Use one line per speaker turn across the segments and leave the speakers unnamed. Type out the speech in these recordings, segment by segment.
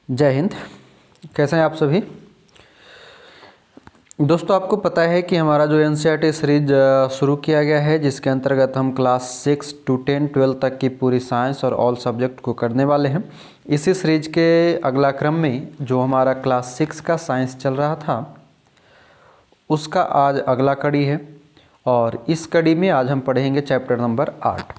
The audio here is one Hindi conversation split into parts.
जय हिंद। कैसे हैं आप सभी दोस्तों। आपको पता है कि हमारा जो एनसीईआरटी सीरीज शुरू किया गया है, जिसके अंतर्गत हम क्लास 6 to 10 12 तक की पूरी साइंस और ऑल सब्जेक्ट को करने वाले हैं। इसी सीरीज के अगला क्रम में जो हमारा क्लास 6 का साइंस चल रहा था, उसका आज अगला कड़ी है और इस कड़ी में आज हम पढ़ेंगे चैप्टर नंबर 8।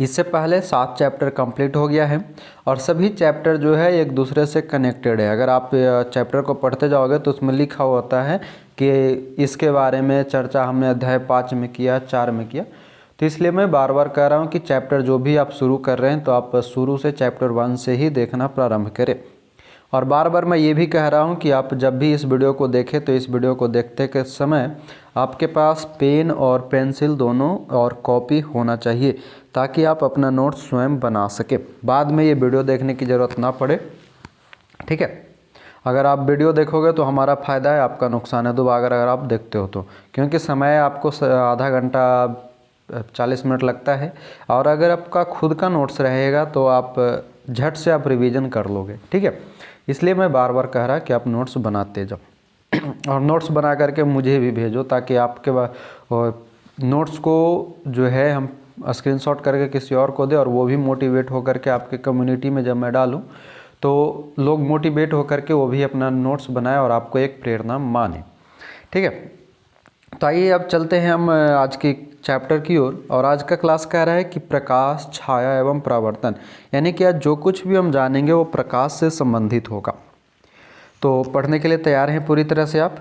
इससे पहले 7 चैप्टर कंप्लीट हो गया है और सभी चैप्टर जो है एक दूसरे से कनेक्टेड है। अगर आप चैप्टर को पढ़ते जाओगे तो उसमें लिखा होता है कि इसके बारे में चर्चा हमने अध्याय 5 में किया, 4 में किया। तो इसलिए मैं बार बार कह रहा हूँ कि चैप्टर जो भी आप शुरू कर रहे हैं तो आप शुरू से चैप्टर 1 से ही देखना प्रारंभ करें। और बार बार मैं ये भी कह रहा हूँ कि आप जब भी इस वीडियो को देखें तो इस वीडियो को देखते के समय आपके पास पेन और पेंसिल दोनों और कॉपी होना चाहिए, ताकि आप अपना नोट्स स्वयं बना सके। बाद में ये वीडियो देखने की ज़रूरत ना पड़े, ठीक है। अगर आप वीडियो देखोगे तो हमारा फ़ायदा है, आपका नुकसान है। दोबारा अगर आप देखते हो तो, क्योंकि समय आपको आधा घंटा 40 मिनट लगता है, और अगर आपका खुद का नोट्स रहेगा तो आप झट से आप रिवीजन कर लोगे, ठीक है। इसलिए मैं बार बार कह रहा कि आप नोट्स बनाते जाओ और नोट्स बना करके मुझे भी भेजो, ताकि आपके नोट्स को जो है हम स्क्रीनशॉट करके किसी और को दे और वो भी मोटिवेट होकर के आपके कम्युनिटी में जब मैं डालूं तो लोग मोटिवेट होकर के वो भी अपना नोट्स बनाए और आपको एक प्रेरणा माने, ठीक है। तो आइए अब चलते हैं हम आज की चैप्टर की ओर। और आज का क्लास कह रहा है कि प्रकाश, छाया एवं परावर्तन, यानी कि आज जो कुछ भी हम जानेंगे वो प्रकाश से संबंधित होगा। तो पढ़ने के लिए तैयार हैं पूरी तरह से आप?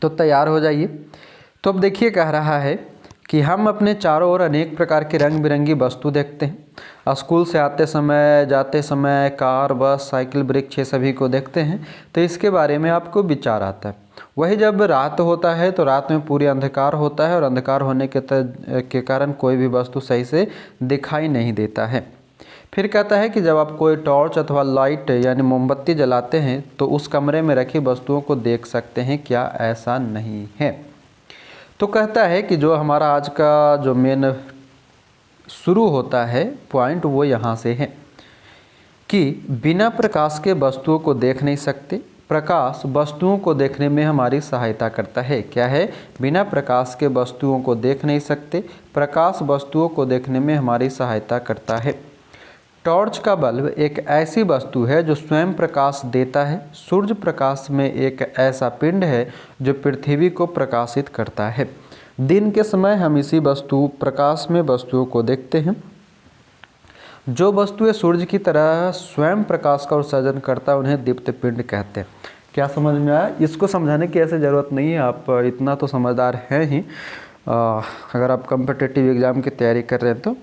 तो तैयार हो जाइए। तो अब देखिए, कह रहा है कि हम अपने चारों ओर अनेक प्रकार की रंग बिरंगी वस्तु देखते हैं। स्कूल से आते समय, जाते समय कार, बस, साइकिल, वृक्ष, सभी को देखते हैं तो इसके बारे में आपको विचार आता है। वही जब रात होता है तो रात में पूरी अंधकार होता है और अंधकार होने के कारण कोई भी वस्तु सही से दिखाई नहीं देता है। फिर कहता है कि जब आप कोई टॉर्च अथवा लाइट यानी मोमबत्ती जलाते हैं तो उस कमरे में रखी वस्तुओं को देख सकते हैं, क्या ऐसा नहीं है? तो कहता है कि जो हमारा आज का जो मेन शुरू होता है पॉइंट, वो यहाँ से है कि बिना प्रकाश के वस्तुओं को देख नहीं सकते। प्रकाश वस्तुओं को देखने में हमारी सहायता करता है। क्या है? बिना प्रकाश के वस्तुओं को देख नहीं सकते, प्रकाश वस्तुओं को देखने में हमारी सहायता करता है। टॉर्च का बल्ब एक ऐसी वस्तु है जो स्वयं प्रकाश देता है। सूर्य प्रकाश में एक ऐसा पिंड है जो पृथ्वी को प्रकाशित करता है। दिन के समय हम इसी प्रकाश में वस्तुओं को देखते हैं। जो वस्तुएं सूर्य की तरह स्वयं प्रकाश का उत्सर्जन करता है उन्हें दीप्त पिंड कहते हैं। क्या समझ में आया? इसको समझाने की ऐसे ज़रूरत नहीं है, आप इतना तो समझदार हैं ही। अगर आप कॉम्पिटिटिव एग्ज़ाम की तैयारी कर रहे हैं तो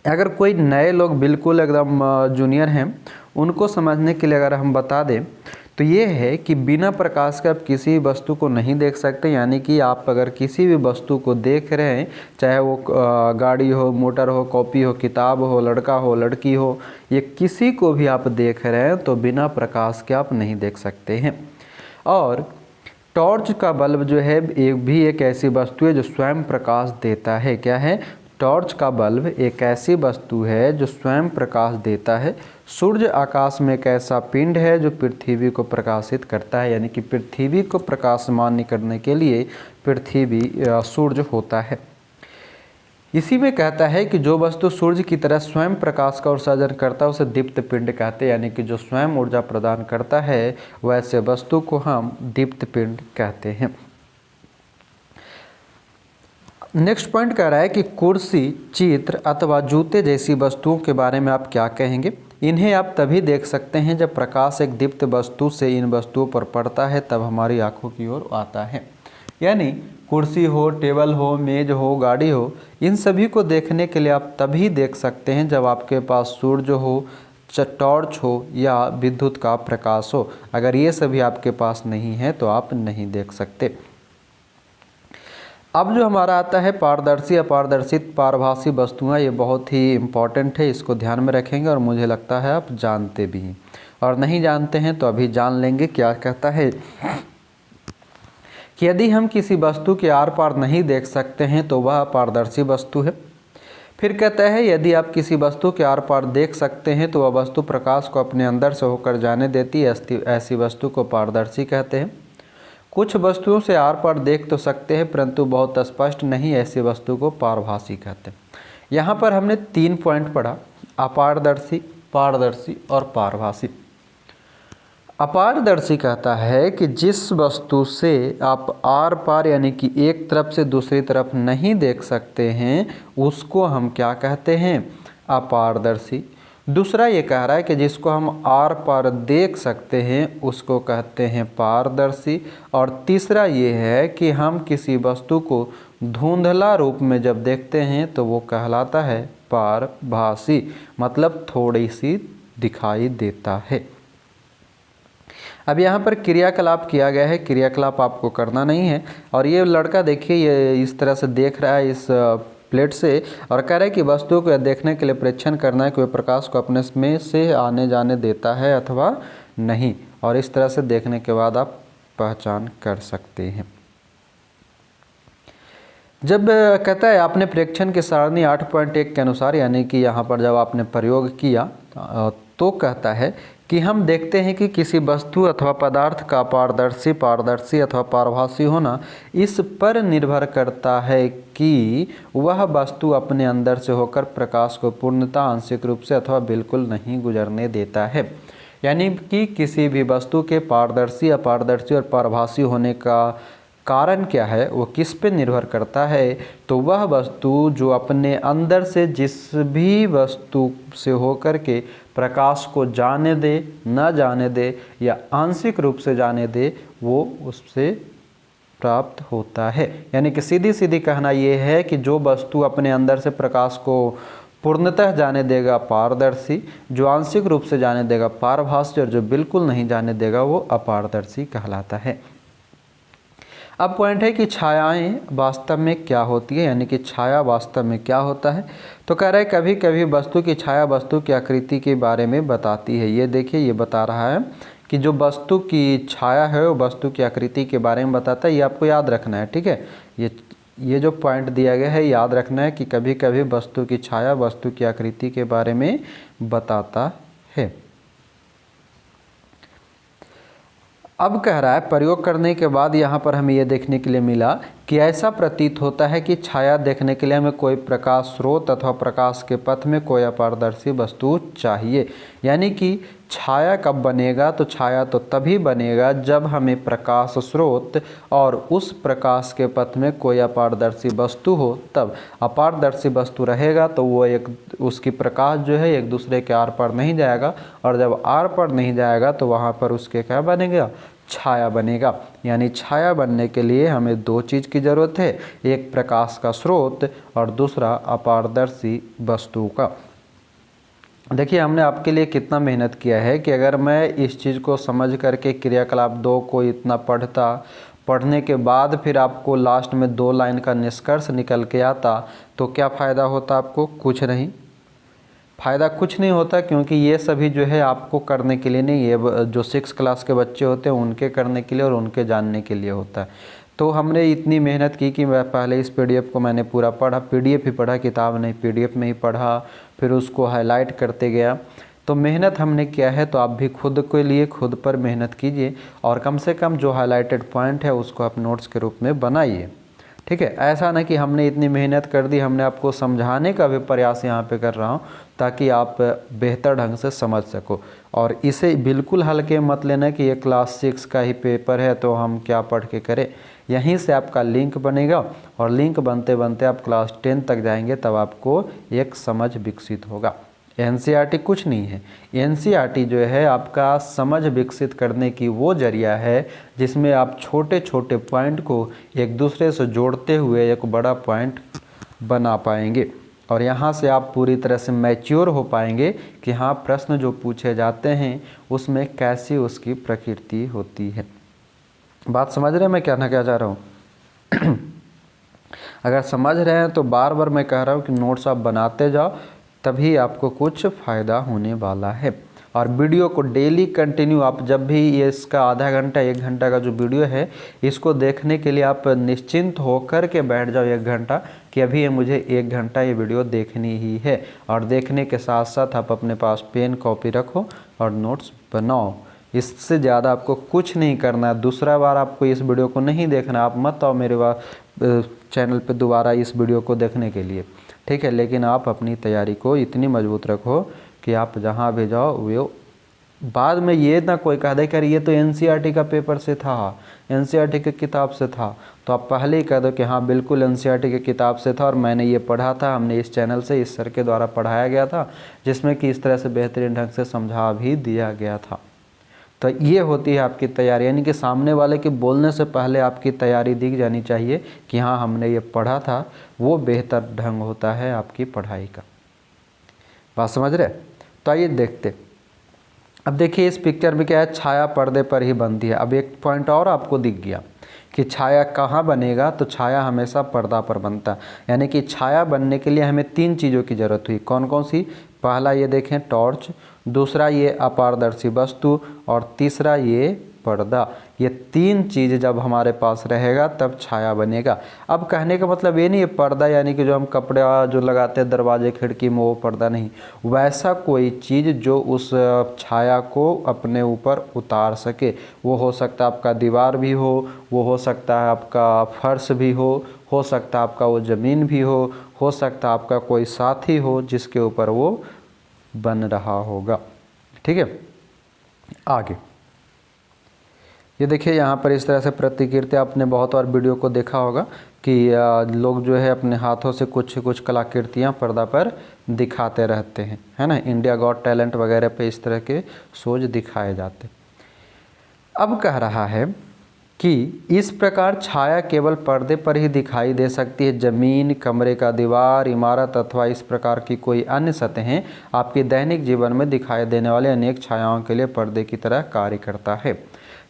अगर कोई नए लोग बिल्कुल एकदम जूनियर हैं, उनको समझने के लिए अगर हम बता दें तो ये है कि बिना प्रकाश के आप किसी वस्तु को नहीं देख सकते। यानी कि आप अगर किसी भी वस्तु को देख रहे हैं, चाहे वो गाड़ी हो, मोटर हो, कॉपी हो, किताब हो, लड़का हो, लड़की हो, ये किसी को भी आप देख रहे हैं तो बिना प्रकाश के आप नहीं देख सकते हैं। और टॉर्च का बल्ब जो है एक ऐसी वस्तु है जो स्वयं प्रकाश देता है। क्या है? टॉर्च का बल्ब एक ऐसी वस्तु है जो स्वयं प्रकाश देता है। सूर्य आकाश में एक ऐसा पिंड है जो पृथ्वी को प्रकाशित करता है। यानी कि पृथ्वी को प्रकाशमान करने के लिए सूर्य होता है। इसी में कहता है कि जो वस्तु सूर्य की तरह स्वयं प्रकाश का उत्सर्जन करता है उसे दीप्त पिंड कहते हैं। यानी कि जो स्वयं ऊर्जा प्रदान करता है वैसे वस्तु को हम दीप्त पिंड कहते हैं। नेक्स्ट पॉइंट कह रहा है कि कुर्सी, चित्र अथवा जूते जैसी वस्तुओं के बारे में आप क्या कहेंगे? इन्हें आप तभी देख सकते हैं जब प्रकाश एक दीप्त वस्तु से इन वस्तुओं पर पड़ता है, तब हमारी आंखों की ओर आता है। यानी कुर्सी हो, टेबल हो, मेज हो, गाड़ी हो, इन सभी को देखने के लिए आप तभी देख सकते हैं जब आपके पास सूर्य हो, टॉर्च हो या विद्युत का प्रकाश हो। अगर ये सभी आपके पास नहीं है तो आप नहीं देख सकते। अब जो हमारा आता है पारदर्शी, अपारदर्शित, पारभासी वस्तुएं, ये बहुत ही इम्पॉर्टेंट है, इसको ध्यान में रखेंगे और मुझे लगता है आप जानते भी हैं, और नहीं जानते हैं तो अभी जान लेंगे। क्या कहता है कि यदि हम किसी वस्तु के आर पार नहीं देख सकते हैं तो वह अपारदर्शी वस्तु है। फिर कहता है यदि आप किसी वस्तु के आर पार देख सकते हैं तो वह वस्तु प्रकाश को अपने अंदर से होकर जाने देती है, ऐसी वस्तु को पारदर्शी कहते हैं। कुछ वस्तुओं से आर पार देख तो सकते हैं परंतु बहुत स्पष्ट नहीं, ऐसी वस्तु को पारभासी कहते हैं। यहाँ पर हमने 3 पॉइंट पढ़ा, अपारदर्शी, पारदर्शी और पारभासी। अपारदर्शी कहता है कि जिस वस्तु से आप आर पार यानी कि एक तरफ से दूसरी तरफ नहीं देख सकते हैं उसको हम क्या कहते हैं, अपारदर्शी। दूसरा ये कह रहा है कि जिसको हम आर पार देख सकते हैं उसको कहते हैं पारदर्शी। और तीसरा ये है कि हम किसी वस्तु को धुंधला रूप में जब देखते हैं तो वो कहलाता है पारभासी, मतलब थोड़ी सी दिखाई देता है। अब यहाँ पर क्रियाकलाप किया गया है, क्रियाकलाप आपको करना नहीं है। और ये लड़का देखिए ये इस तरह से देख रहा है इस प्लेट से और कह रहा है कि वस्तु को देखने के लिए परीक्षण करना है कि वह प्रकाश को अपने में से आने जाने देता है अथवा नहीं, और इस तरह से देखने के बाद आप पहचान कर सकते हैं। जब कहता है आपने प्रेक्षण की सारणी 8.1 के अनुसार यानी कि यहाँ पर जब आपने प्रयोग किया तो कहता है कि हम देखते हैं कि किसी वस्तु अथवा पदार्थ का पारदर्शी, पारदर्शी अथवा पारभासी होना इस पर निर्भर करता है कि वह वस्तु अपने अंदर से होकर प्रकाश को पूर्णतः आंशिक रूप से अथवा बिल्कुल नहीं गुजरने देता है। यानी कि किसी भी वस्तु के पारदर्शी, अपारदर्शी और पारभासी होने का कारण क्या है, वो किस पे निर्भर करता है, तो वह वस्तु जो अपने अंदर से जिस भी वस्तु से होकर के प्रकाश को जाने दे, न जाने दे या आंशिक रूप से जाने दे, वो उससे प्राप्त होता है। यानी कि सीधी सीधी कहना ये है कि जो वस्तु अपने अंदर से प्रकाश को पूर्णतः जाने देगा पारदर्शी, जो आंशिक रूप से जाने देगा पारभासी और जो बिल्कुल नहीं जाने देगा वो अपारदर्शी कहलाता है। अब पॉइंट है कि छायाएं वास्तव में क्या होती है, यानी कि छाया वास्तव में क्या होता है। तो कह रहा है कभी कभी वस्तु की छाया वस्तु की आकृति के बारे में बताती है। ये देखिए ये बता रहा है कि जो वस्तु की छाया है वो वस्तु की आकृति के बारे में बताता है। ये आपको याद रखना है, ठीक है। ये जो पॉइंट दिया गया है याद रखना है कि कभी कभी वस्तु की छाया वस्तु की आकृति के बारे में बताता है। अब कह रहा है प्रयोग करने के बाद यहाँ पर हमें यह देखने के लिए मिला कि ऐसा प्रतीत होता है कि छाया देखने के लिए हमें कोई प्रकाश स्रोत अथवा प्रकाश के पथ में कोई अपारदर्शी वस्तु चाहिए। यानी कि छाया कब बनेगा, तो छाया तो तभी बनेगा जब हमें प्रकाश स्रोत और उस प्रकाश के पथ में कोई अपारदर्शी वस्तु हो। तब अपारदर्शी वस्तु रहेगा तो वो उसकी प्रकाश जो है एक दूसरे के आर पार नहीं जाएगा, और जब आर पार नहीं जाएगा तो वहाँ पर उसके क्या बनेगा, छाया बनेगा। यानी छाया बनने के लिए हमें 2 चीज़ की ज़रूरत है, एक प्रकाश का स्रोत और दूसरा अपारदर्शी वस्तु का। देखिए हमने आपके लिए कितना मेहनत किया है कि अगर मैं इस चीज़ को समझ करके क्रियाकलाप 2 को इतना पढ़ने के बाद फिर आपको लास्ट में 2 लाइन का निष्कर्ष निकल के आता तो क्या फ़ायदा होता आपको, कुछ नहीं, फ़ायदा कुछ नहीं होता। क्योंकि ये सभी जो है आपको करने के लिए नहीं, ये जो 6 क्लास के बच्चे होते हैं उनके करने के लिए और उनके जानने के लिए होता है। तो हमने इतनी मेहनत की कि मैं पहले इस पीडीएफ को मैंने पूरा पढ़ा, पीडीएफ ही पढ़ा, किताब नहीं, पीडीएफ में ही पढ़ा, फिर उसको हाईलाइट करते गया। तो मेहनत हमने किया है, तो आप भी खुद के लिए खुद पर मेहनत कीजिए और कम से कम जो हाईलाइटेड पॉइंट है उसको आप नोट्स के रूप में बनाइए, ठीक है। ऐसा ना कि हमने इतनी मेहनत कर दी, हमने आपको समझाने का भी प्रयास यहाँ पे कर रहा हूँ ताकि आप बेहतर ढंग से समझ सको। और इसे बिल्कुल हल्के मत लेना कि ये क्लास 6 का ही पेपर है तो हम क्या पढ़ के करें। यहीं से आपका लिंक बनेगा और लिंक बनते बनते आप क्लास 10 तक जाएंगे, तब आपको एक समझ विकसित होगा। एनसीईआरटी कुछ नहीं है, एनसीईआरटी जो है आपका समझ विकसित करने की वो जरिया है जिसमें आप छोटे छोटे पॉइंट को एक दूसरे से जोड़ते हुए एक बड़ा पॉइंट बना पाएंगे, और यहाँ से आप पूरी तरह से मैच्योर हो पाएंगे कि हाँ प्रश्न जो पूछे जाते हैं उसमें कैसी उसकी प्रकृति होती है। बात समझ रहे हैं मैं क्या ना क्या चाह रहा हूँ? अगर समझ रहे हैं तो बार बार मैं कह रहा हूँ कि नोट्स आप बनाते जाओ, तभी आपको कुछ फ़ायदा होने वाला है। और वीडियो को डेली कंटिन्यू आप जब भी ये इसका आधा घंटा 1 घंटा का जो वीडियो है इसको देखने के लिए आप निश्चिंत होकर के बैठ जाओ 1 घंटा कि अभी ये मुझे 1 घंटा ये वीडियो देखनी ही है। और देखने के साथ साथ आप अपने पास पेन कॉपी रखो और नोट्स बनाओ। इससे ज़्यादा आपको कुछ नहीं करना है। दूसरा बार आपको इस वीडियो को नहीं देखना, आप मत आओ मेरे चैनल पे दोबारा इस वीडियो को देखने के लिए, ठीक है। लेकिन आप अपनी तैयारी को इतनी मजबूत रखो कि आप जहाँ भी जाओ वो बाद में ये ना कोई कह दे कि ये तो एनसीईआरटी का पेपर से था, एनसीईआरटी की किताब से था, तो आप पहले ही कह दो कि हाँ बिल्कुल एनसीईआरटी की किताब से था और मैंने ये पढ़ा था, हमने इस चैनल से इस सर के द्वारा पढ़ाया गया था जिसमें कि इस तरह से बेहतरीन ढंग से समझा भी दिया गया था। तो ये होती है आपकी तैयारी, यानी कि सामने वाले के बोलने से पहले आपकी तैयारी दिख जानी चाहिए कि हाँ हमने ये पढ़ा था। वो बेहतर ढंग होता है आपकी पढ़ाई का। बात समझ रहे? तो आइए देखते। अब देखिए इस पिक्चर में क्या है, छाया पर्दे पर ही बनती है। अब एक पॉइंट और आपको दिख गया कि छाया कहाँ बनेगा, तो छाया हमेशा पर्दा पर बनता है। यानी कि छाया बनने के लिए हमें 3 चीज़ों की ज़रूरत हुई। कौन कौन सी? पहला ये देखें टॉर्च, दूसरा ये अपारदर्शी वस्तु और तीसरा ये पर्दा। ये 3 चीज़ जब हमारे पास रहेगा तब छाया बनेगा। अब कहने का मतलब ये नहीं है पर्दा यानी कि जो हम कपड़े जो लगाते हैं दरवाजे खिड़की में वो पर्दा नहीं, वैसा कोई चीज़ जो उस छाया को अपने ऊपर उतार सके। वो हो सकता है आपका दीवार भी हो, वो हो सकता है आपका फर्श भी हो सकता है आपका वो ज़मीन भी हो सकता है आपका कोई साथी हो जिसके ऊपर वो बन रहा होगा, ठीक है। आगे ये देखिए यहाँ पर इस तरह से प्रतिकृति, आपने बहुत बार वीडियो को देखा होगा कि लोग जो है अपने हाथों से कुछ कलाकृतियाँ पर्दा पर दिखाते रहते हैं, है ना। इंडिया गॉट टैलेंट वगैरह पे इस तरह के शोज दिखाए जाते। अब कह रहा है कि इस प्रकार छाया केवल पर्दे पर ही दिखाई दे सकती है। ज़मीन, कमरे का दीवार, इमारत अथवा इस प्रकार की कोई अन्य सतहें आपके दैनिक जीवन में दिखाई देने वाले अनेक छायाओं के लिए पर्दे की तरह कार्य करता है।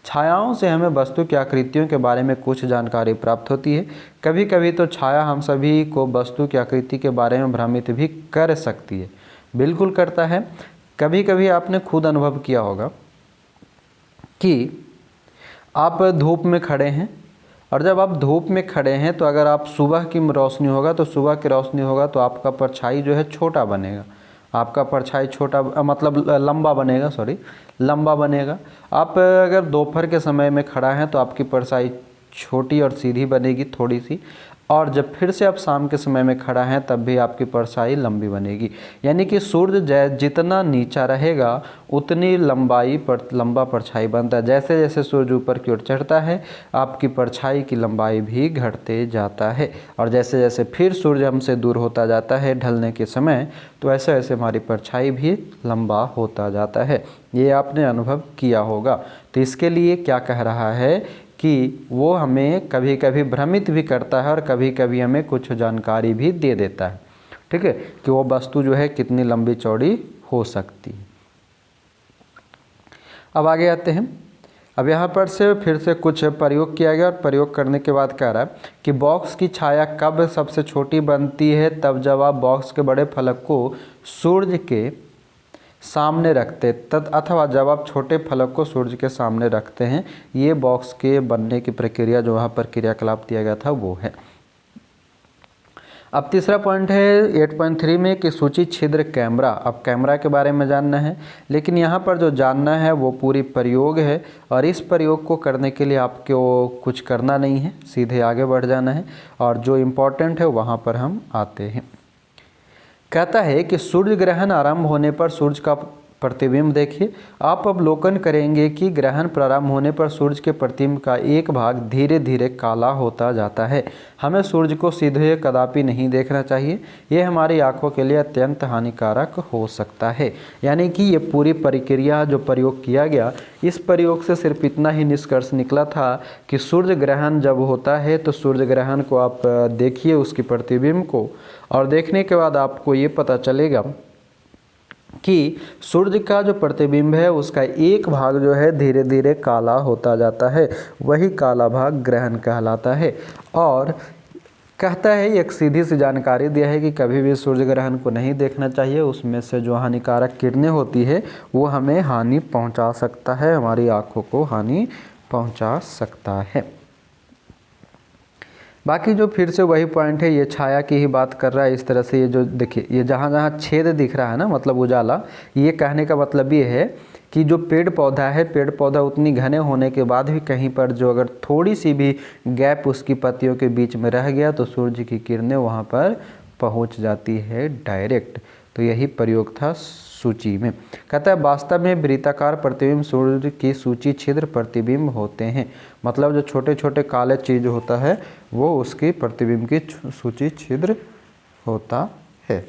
छायाओं से हमें वस्तु की आकृतियों के बारे में कुछ जानकारी प्राप्त होती है। कभी कभी तो छाया हम सभी को वस्तु की आकृति के बारे में भ्रमित भी कर सकती है। बिल्कुल करता है। कभी कभी आपने खुद अनुभव किया होगा कि आप धूप में खड़े हैं और जब आप धूप में खड़े हैं तो अगर आप सुबह की रोशनी होगा तो सुबह की रोशनी होगा तो आपका परछाई जो है छोटा बनेगा। आपका परछाई छोटा मतलब लंबा बनेगा, लंबा बनेगा। आप अगर दोपहर के समय में खड़ा हैं तो आपकी परछाई छोटी और सीधी बनेगी थोड़ी सी, और जब फिर से आप शाम के समय में खड़ा हैं तब भी आपकी परछाई लंबी बनेगी। यानी कि सूर्य जितना नीचा रहेगा उतनी लंबा परछाई बनता है। जैसे जैसे सूर्य ऊपर की ओर चढ़ता है आपकी परछाई की लंबाई भी घटते जाता है, और जैसे जैसे फिर सूर्य हमसे दूर होता जाता है ढलने के समय तो ऐसे ऐसे हमारी परछाई भी लंबा होता जाता है। ये आपने अनुभव किया होगा। तो इसके लिए क्या कह रहा है कि वो हमें कभी कभी भ्रमित भी करता है और कभी कभी हमें कुछ जानकारी भी दे देता है, ठीक है, कि वो वस्तु जो है कितनी लंबी चौड़ी हो सकती है। अब आगे आते हैं। अब यहाँ पर से फिर से कुछ प्रयोग किया गया और प्रयोग करने के बाद कह रहा है कि बॉक्स की छाया कब सबसे छोटी बनती है? तब जब आप बॉक्स के बड़े फलक को सूर्य के सामने रखते अथवा जब आप छोटे फलक को सूर्य के सामने रखते हैं। ये बॉक्स के बनने की प्रक्रिया जो वहाँ पर क्रियाकलाप दिया गया था वो है। अब तीसरा पॉइंट है 8.3 में कि सूची छिद्र कैमरा। अब कैमरा के बारे में जानना है, लेकिन यहाँ पर जो जानना है वो पूरी प्रयोग है और इस प्रयोग को करने के लिए आपको कुछ करना नहीं है, सीधे आगे बढ़ जाना है और जो इम्पोर्टेंट है वहाँ पर हम आते हैं। कहता है कि सूर्य ग्रहण आरंभ होने पर सूर्य का प्रतिबिंब देखिए। आप अवलोकन करेंगे कि ग्रहण प्रारंभ होने पर सूर्य के प्रतिबिंब का एक भाग धीरे धीरे काला होता जाता है। हमें सूर्य को सीधे कदापि नहीं देखना चाहिए, यह हमारी आंखों के लिए अत्यंत हानिकारक हो सकता है। यानी कि ये पूरी प्रक्रिया जो प्रयोग किया गया, इस प्रयोग से सिर्फ इतना ही निष्कर्ष निकला था कि सूर्य ग्रहण जब होता है तो सूर्य ग्रहण को आप देखिए उसकी प्रतिबिंब को, और देखने के बाद आपको ये पता चलेगा कि सूर्य का जो प्रतिबिंब है उसका एक भाग जो है धीरे धीरे काला होता जाता है, वही काला भाग ग्रहण कहलाता है। और कहता है एक सीधी सी जानकारी दिया है कि कभी भी सूर्य ग्रहण को नहीं देखना चाहिए, उसमें से जो हानिकारक किरणें होती है वो हमें हानि पहुंचा सकता है, हमारी आँखों को हानि पहुंचा सकता है। बाकी जो फिर से वही पॉइंट है, ये छाया की ही बात कर रहा है। इस तरह से ये जो देखिए, ये जहाँ जहाँ छेद दिख रहा है ना, मतलब उजाला, ये कहने का मतलब ये है कि जो पेड़ पौधा है, पेड़ पौधा उतनी घने होने के बाद भी कहीं पर जो अगर थोड़ी सी भी गैप उसकी पत्तियों के बीच में रह गया तो सूर्य की किरणें वहाँ पर पहुँच जाती है डायरेक्ट। तो यही प्रयोग था सूची में। कहता है वास्तव में वृत्ताकार प्रतिबिंब सूर्य की सूची छिद्र प्रतिबिंब होते हैं, मतलब जो छोटे छोटे काले चीज होता है वो उसकी प्रतिबिंब की सूची छिद्र होता है।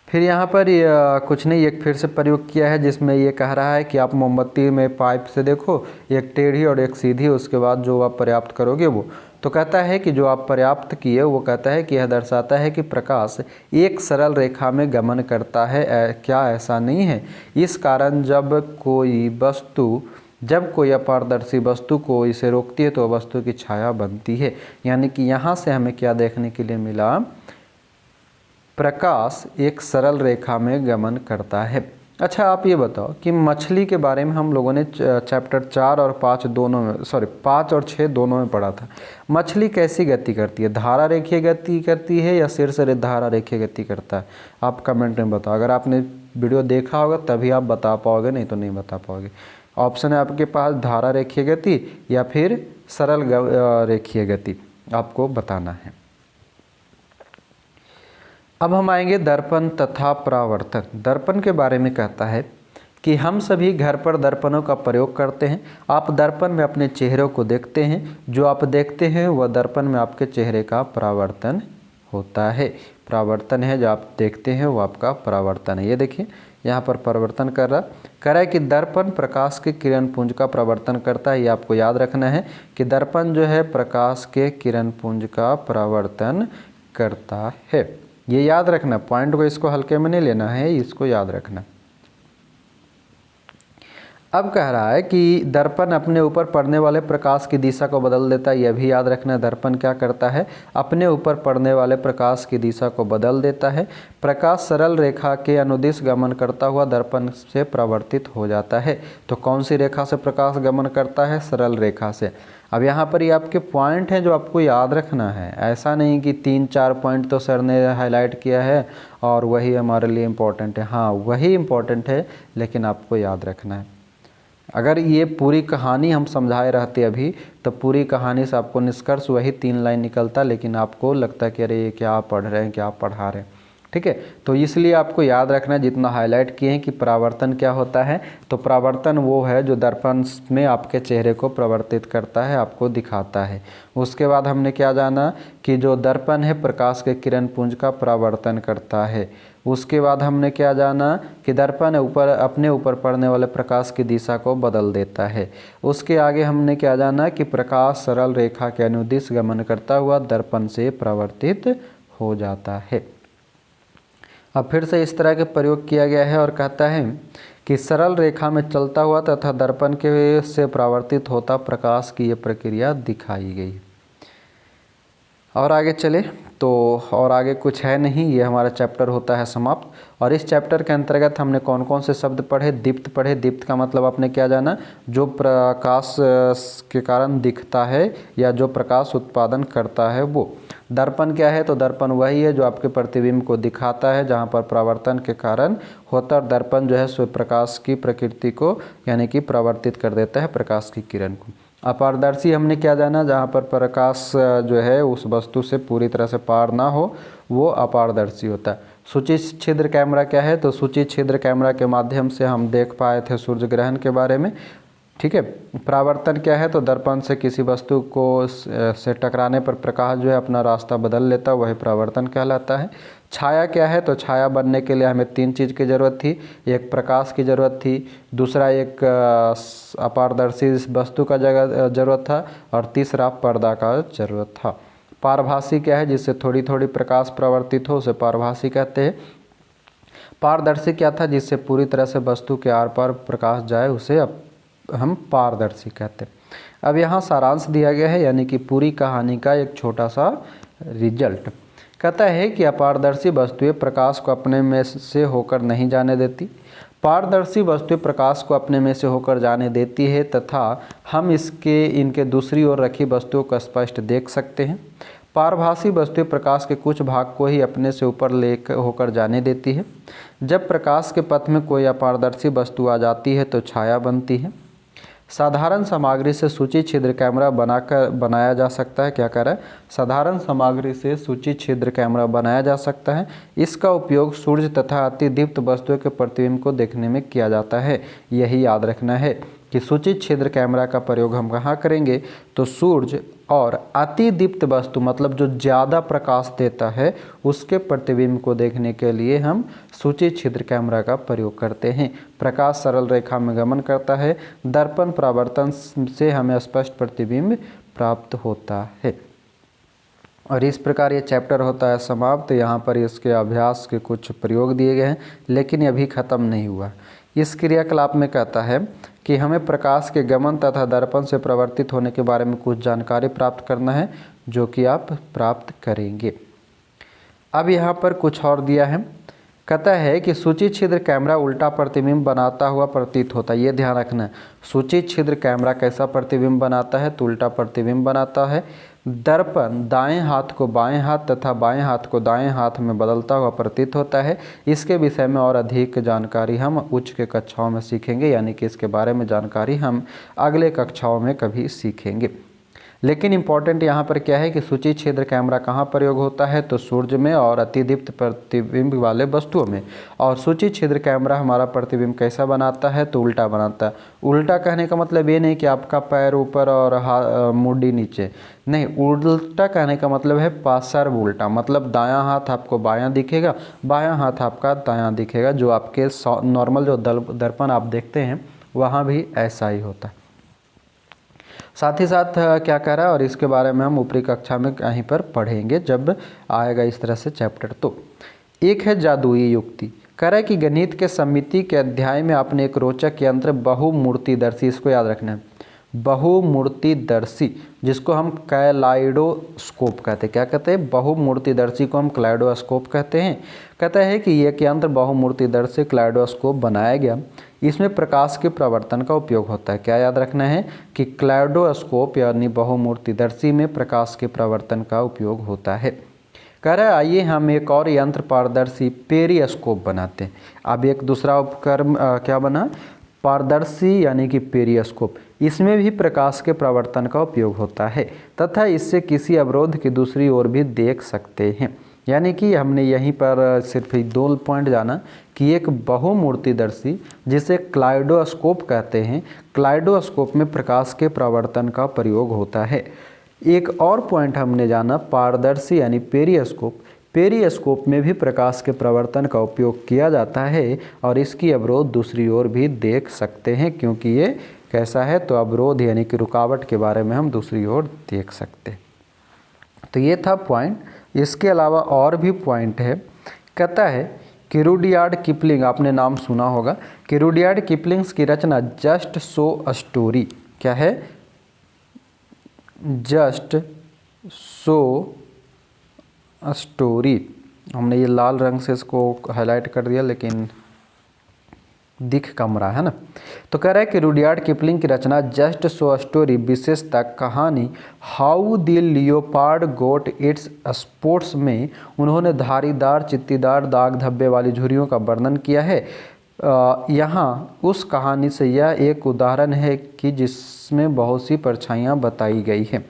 फिर यहाँ पर कुछ नहीं, एक फिर से प्रयोग किया है जिसमें ये कह रहा है कि आप मोमबत्ती में पाइप से देखो, एक टेढ़ी और एक सीधी, उसके बाद जो आप पर्याप्त करोगे वो। तो कहता है कि जो आप पर्याप्त किए वो कहता है कि यह दर्शाता है कि प्रकाश एक सरल रेखा में गमन करता है। क्या ऐसा नहीं है? इस कारण जब कोई अपारदर्शी वस्तु को इसे रोकती है तो वस्तु की छाया बनती है। यानी कि यहाँ से हमें क्या देखने के लिए मिला? प्रकाश एक सरल रेखा में गमन करता है। अच्छा आप ये बताओ कि मछली के बारे में हम लोगों ने चैप्टर 4 और 5 दोनों में, 5 और 6 दोनों में पढ़ा था। मछली कैसी गति करती है? धारा रेखीय गति करती है या शीर्ष धारा रेखीय गति करता है? आप कमेंट में बताओ। अगर आपने वीडियो देखा होगा तभी आप बता पाओगे, नहीं तो नहीं बता पाओगे। ऑप्शन है आपके पास धारा रेखीय गति या फिर सरल रेखीय गति, आपको बताना है। अब हम आएंगे दर्पण तथा परावर्तन। दर्पण के बारे में कहता है कि हम सभी घर पर दर्पणों का प्रयोग करते हैं। आप दर्पण में अपने चेहरे को देखते हैं, जो आप देखते हैं वह दर्पण में आपके चेहरे का परावर्तन होता है। परावर्तन है, जो आप देखते हैं वो आपका परावर्तन है। ये देखिए यहाँ पर परिवर्तन कर रहा है कि दर्पण प्रकाश के किरण पुंज का परावर्तन करता है। ये आपको याद रखना है कि दर्पण जो है प्रकाश के किरण पुंज का परावर्तन करता है। ये याद रखना, पॉइंट को इसको हल्के में नहीं लेना है, इसको याद रखना। अब कह रहा है कि दर्पण अपने ऊपर पड़ने वाले प्रकाश की दिशा को बदल देता है। यह भी याद रखना, दर्पण क्या करता है? अपने ऊपर पड़ने वाले प्रकाश की दिशा को बदल देता है। प्रकाश सरल रेखा के अनुदिश गमन करता हुआ दर्पण से परावर्तित हो जाता है। तो कौन सी रेखा से प्रकाश गमन करता है? सरल रेखा से। अब यहाँ पर ये आपके पॉइंट हैं जो आपको याद रखना है। ऐसा नहीं कि 3-4 पॉइंट तो सर ने हाईलाइट किया है और वही हमारे लिए इम्पोर्टेंट है। हाँ वही इम्पोर्टेंट है, लेकिन आपको याद रखना है। अगर ये पूरी कहानी हम समझाए रहते अभी तो पूरी कहानी से आपको निष्कर्ष वही 3 लाइन निकलता, लेकिन आपको लगता है कि अरे ये क्या पढ़ रहे हैं, क्या पढ़ा रहे हैं। ठीक है, तो इसलिए आपको याद रखना जितना हाईलाइट किए हैं कि परावर्तन क्या होता है। तो परावर्तन वो है जो दर्पण में आपके चेहरे को प्रवर्तित करता है, आपको दिखाता है। उसके बाद हमने क्या जाना कि जो दर्पण है प्रकाश के किरण पुंज का परावर्तन करता है। उसके बाद हमने क्या जाना कि दर्पण अपने ऊपर पड़ने वाले प्रकाश की दिशा को बदल देता है। उसके आगे हमने क्या जाना कि प्रकाश सरल रेखा के अनुदिश गमन करता हुआ दर्पण से परावर्तित हो जाता है। अब फिर से इस तरह के प्रयोग किया गया है और कहता है कि सरल रेखा में चलता हुआ तथा दर्पण के से परावर्तित होता प्रकाश की यह प्रक्रिया दिखाई गई। और आगे चले तो और आगे कुछ है नहीं, ये हमारा चैप्टर होता है समाप्त। और इस चैप्टर के अंतर्गत हमने कौन कौन से शब्द पढ़े? दीप्त पढ़े। दीप्त का मतलब आपने क्या जाना? जो प्रकाश के कारण दिखता है या जो प्रकाश उत्पादन करता है वो। दर्पण क्या है? तो दर्पण वही है जो आपके प्रतिबिंब को दिखाता है, जहाँ पर परावर्तन के कारण होता है। दर्पण जो है सो प्रकाश की प्रकृति को यानी कि परावर्तित कर देता है प्रकाश की किरण को। अपारदर्शी हमने क्या जाना? जहाँ पर प्रकाश जो है उस वस्तु से पूरी तरह से पार ना हो वो अपारदर्शी होता है। सूची छिद्र कैमरा क्या है? तो सूची छिद्र कैमरा के माध्यम से हम देख पाए थे सूर्य ग्रहण के बारे में। ठीक है। परावर्तन क्या है? तो दर्पण से किसी वस्तु को से टकराने पर प्रकाश जो है अपना रास्ता बदल लेता है, वही परावर्तन कहलाता है। छाया क्या है? तो छाया बनने के लिए हमें 3 चीज़ की ज़रूरत थी। एक प्रकाश की ज़रूरत थी, दूसरा एक अपारदर्शी वस्तु का ज़रूरत था और तीसरा पर्दा का ज़रूरत था। पारभासी क्या है? जिससे थोड़ी थोड़ी प्रकाश प्रवर्तित हो उसे पारभासी कहते हैं। पारदर्शी क्या था? जिससे पूरी तरह से वस्तु के आर पार प्रकाश जाए उसे हम पारदर्शी कहते हैं। अब यहाँ सारांश दिया गया है, यानी कि पूरी कहानी का एक छोटा सा रिजल्ट। कहता है कि अपारदर्शी वस्तुएं प्रकाश को अपने में से होकर नहीं जाने देती। पारदर्शी वस्तुएं प्रकाश को अपने में से होकर जाने देती है तथा हम इनके दूसरी ओर रखी वस्तुओं को स्पष्ट देख सकते हैं। पारभासी वस्तुएं प्रकाश के कुछ भाग को ही अपने से ऊपर लेकर होकर जाने देती है। जब प्रकाश के पथ में कोई अपारदर्शी वस्तु आ जाती है तो छाया बनती है। साधारण सामग्री से सूची छिद्र कैमरा बनाया जा सकता है। क्या कह रहा है? साधारण सामग्री से सूची छिद्र कैमरा बनाया जा सकता है। इसका उपयोग सूर्य तथा अतिदीप्त वस्तुओं के प्रतिबिंब को देखने में किया जाता है। यही याद रखना है कि सूची छिद्र कैमरा का प्रयोग हम कहाँ करेंगे? तो सूर्य और अतिदीप्त वस्तु मतलब जो ज़्यादा प्रकाश देता है उसके प्रतिबिंब को देखने के लिए हम सूची छिद्र कैमरा का प्रयोग करते हैं। प्रकाश सरल रेखा में गमन करता है। दर्पण परावर्तन से हमें स्पष्ट प्रतिबिंब प्राप्त होता है। और इस प्रकार ये चैप्टर होता है समाप्त। यहाँ पर इसके अभ्यास के कुछ प्रयोग दिए गए हैं, लेकिन ये अभी ख़त्म नहीं हुआ। इस क्रियाकलाप में कहता है कि हमें प्रकाश के गमन तथा दर्पण से प्रवर्तित होने के बारे में कुछ जानकारी प्राप्त करना है, जो कि आप प्राप्त करेंगे। अब यहाँ पर कुछ और दिया है। कहता है कि सूची छिद्र कैमरा उल्टा प्रतिबिंब बनाता हुआ प्रतीत होता है। ये ध्यान रखना है, सूची छिद्र कैमरा कैसा प्रतिबिंब बनाता है? तो उल्टा प्रतिबिंब बनाता है। दर्पण दाएं हाथ को बाएं हाथ तथा बाएं हाथ को दाएं हाथ में बदलता हुआ प्रतीत होता है। इसके विषय में और अधिक जानकारी हम उच्च के कक्षाओं में सीखेंगे, यानी कि इसके बारे में जानकारी हम अगले कक्षाओं में कभी सीखेंगे। लेकिन इम्पॉर्टेंट यहाँ पर क्या है कि सूची छिद्र कैमरा कहाँ प्रयोग होता है? तो सूर्य में और अतिदीप्त प्रतिबिंब वाले वस्तुओं में। और सूची छिद्र कैमरा हमारा प्रतिबिंब कैसा बनाता है? तो उल्टा बनाता है। उल्टा कहने का मतलब ये नहीं कि आपका पैर ऊपर और मुंडी नीचे, नहीं। उल्टा कहने का मतलब है पार्श्व उल्टा, मतलब दायां हाथ आपको बायां दिखेगा, बायां हाथ आपका दायां दिखेगा। जो आपके नॉर्मल जो दर्पण आप देखते हैं वहाँ भी ऐसा ही होता है। साथ ही साथ क्या कह रहा है, और इसके बारे में हम ऊपरी कक्षा में कहीं पर पढ़ेंगे जब आएगा इस तरह से चैप्टर। तो एक है जादुई युक्ति। कह रहा है कि गणित के समिति के अध्याय में आपने एक रोचक यंत्र बहुमूर्तिदर्शी, इसको याद रखना है, बहुमूर्तिदर्शी, जिसको हम कैलाइडोस्कोप कहते हैं। क्या कहते हैं? बहुमूर्तिदर्शी को हम कैलाइडोस्कोप कहते हैं। कहता है कि एक यंत्र बहुमूर्तिदर्शी कैलाइडोस्कोप बनाया गया। इसमें प्रकाश के प्रवर्तन का उपयोग होता है। क्या याद रखना है कि कैलाइडोस्कोप यानी बहुमूर्तिदर्शी में प्रकाश के प्रवर्तन का उपयोग होता है। कह रहा है आइए हम एक और यंत्र पारदर्शी पेरिस्कोप बनाते हैं। अब एक दूसरा उपकरण क्या बना? पारदर्शी यानी कि पेरिस्कोप। इसमें भी प्रकाश के प्रवर्तन का उपयोग होता है तथा इससे किसी अवरोध की दूसरी ओर भी देख सकते हैं। यानी कि हमने यहीं पर सिर्फ 2 पॉइंट जाना कि एक बहुमूर्तिदर्शी जिसे कैलाइडोस्कोप कहते हैं, कैलाइडोस्कोप में प्रकाश के प्रवर्तन का प्रयोग होता है। एक और पॉइंट हमने जाना पारदर्शी यानी पेरिस्कोप। पेरिस्कोप में भी प्रकाश के प्रवर्तन का उपयोग किया जाता है और इसकी अवरोध दूसरी ओर भी देख सकते हैं, क्योंकि ये कैसा है? तो अवरोध यानी कि रुकावट के बारे में हम दूसरी ओर देख सकते हैं। तो ये था पॉइंट। इसके अलावा और भी पॉइंट है। कहता है कि रुडयार्ड किपलिंग, आपने नाम सुना होगा, कि रुडयार्ड किपलिंग्स की रचना जस्ट सो अ स्टोरी, क्या है? Just so a story. हमने ये लाल रंग से इसको हाईलाइट कर दिया, लेकिन दिख कम रहा है ना। तो कह रहा है कि रुडयार्ड किपलिंग की रचना जस्ट सो अ स्टोरी, विशेषता कहानी how the leopard got its spots में उन्होंने धारीदार चित्तीदार दाग धब्बे वाली झुर्रियों का वर्णन किया है। यहाँ उस कहानी से यह एक उदाहरण है कि जिसमें बहुत सी परछाइयाँ बताई गई हैं।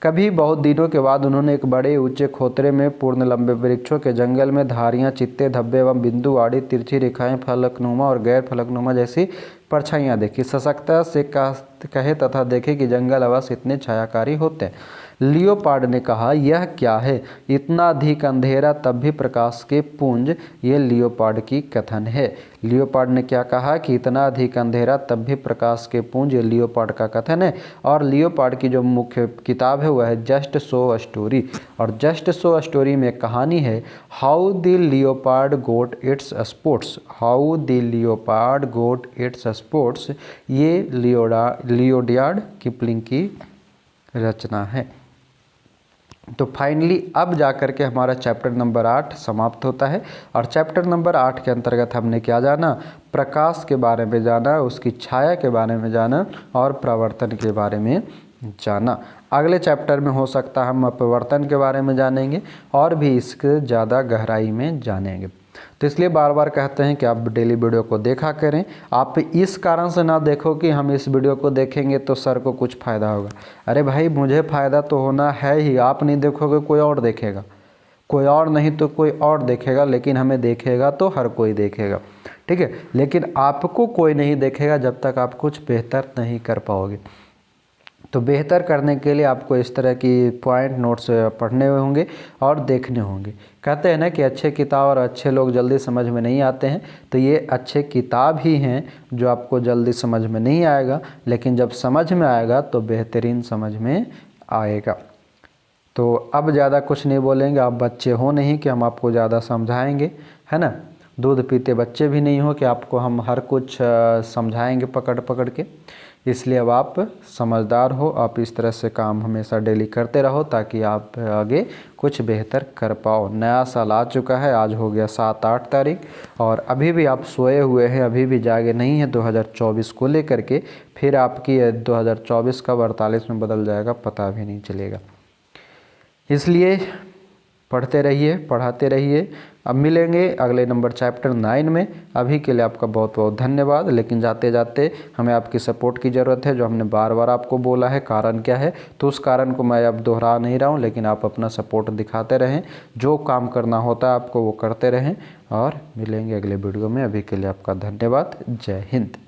कभी बहुत दिनों के बाद उन्होंने एक बड़े ऊंचे खोतरे में पूर्ण लंबे वृक्षों के जंगल में धारियां, चित्ते, धब्बे एवं बिंदु आड़ी, तिरछी रेखाएं, फलकनुमा और गैर फलकनुमा जैसी परछाइयां देखी। सशक्ता से कहे तथा देखे कि जंगल अवश्य इतने छायाकारी होते हैं। लियोपार्ड ने कहा, यह क्या है, इतना अधिक अंधेरा तब भी प्रकाश के पुंज। ये लियोपार्ड की कथन है। लियोपार्ड ने क्या कहा कि इतना अधिक अंधेरा तब भी प्रकाश के पुंज, ये लियोपार्ड का कथन है। और लियोपार्ड की जो मुख्य किताब है वह है जस्ट सो स्टोरी। और जस्ट सो स्टोरी में कहानी है how the leopard got its spots. How the leopard got its spots, ये लियोडार्ड किपलिंग की रचना है। तो फाइनली अब जा कर के हमारा चैप्टर नंबर 8 समाप्त होता है। और चैप्टर नंबर 8 के अंतर्गत हमने क्या जाना, प्रकाश के बारे में जाना, उसकी छाया के बारे में जाना और प्रवर्तन के बारे में जाना। अगले चैप्टर में हो सकता है हम अपवर्तन के बारे में जानेंगे और भी इसके ज़्यादा गहराई में जानेंगे। तो इसलिए बार बार कहते हैं कि आप डेली वीडियो को देखा करें। आप इस कारण से ना देखो कि हम इस वीडियो को देखेंगे तो सर को कुछ फ़ायदा होगा। अरे भाई, मुझे फ़ायदा तो होना है ही। आप नहीं देखोगे कोई और देखेगा, कोई और नहीं तो कोई और देखेगा, लेकिन हमें देखेगा तो हर कोई देखेगा, ठीक है। लेकिन आपको कोई नहीं देखेगा जब तक आप कुछ बेहतर नहीं कर पाओगे। तो बेहतर करने के लिए आपको इस तरह की पॉइंट नोट्स पढ़ने होंगे और देखने होंगे। कहते हैं ना कि अच्छे किताब और अच्छे लोग जल्दी समझ में नहीं आते हैं, तो ये अच्छे किताब ही हैं जो आपको जल्दी समझ में नहीं आएगा, लेकिन जब समझ में आएगा तो बेहतरीन समझ में आएगा। तो अब ज़्यादा कुछ नहीं बोलेंगे। आप बच्चे हो नहीं कि हम आपको ज़्यादा समझाएंगे, है ना। दूध पीते बच्चे भी नहीं हो कि आपको हम हर कुछ समझाएंगे पकड़ पकड़ के। इसलिए अब आप समझदार हो, आप इस तरह से काम हमेशा डेली करते रहो ताकि आप आगे कुछ बेहतर कर पाओ। नया साल आ चुका है, आज हो गया 7-8 तारीख और अभी भी आप सोए हुए हैं, अभी भी जागे नहीं हैं 2024 को लेकर के। फिर आपकी 2024 कब 48 में बदल जाएगा पता भी नहीं चलेगा। इसलिए पढ़ते रहिए, पढ़ाते रहिए। अब मिलेंगे अगले नंबर चैप्टर 9 में। अभी के लिए आपका बहुत बहुत धन्यवाद। लेकिन जाते जाते हमें आपकी सपोर्ट की ज़रूरत है, जो हमने बार बार आपको बोला है। कारण क्या है, तो उस कारण को मैं अब दोहरा नहीं रहा हूँ, लेकिन आप अपना सपोर्ट दिखाते रहें। जो काम करना होता है आपको वो करते रहें और मिलेंगे अगले वीडियो में। अभी के लिए आपका धन्यवाद। जय हिंद।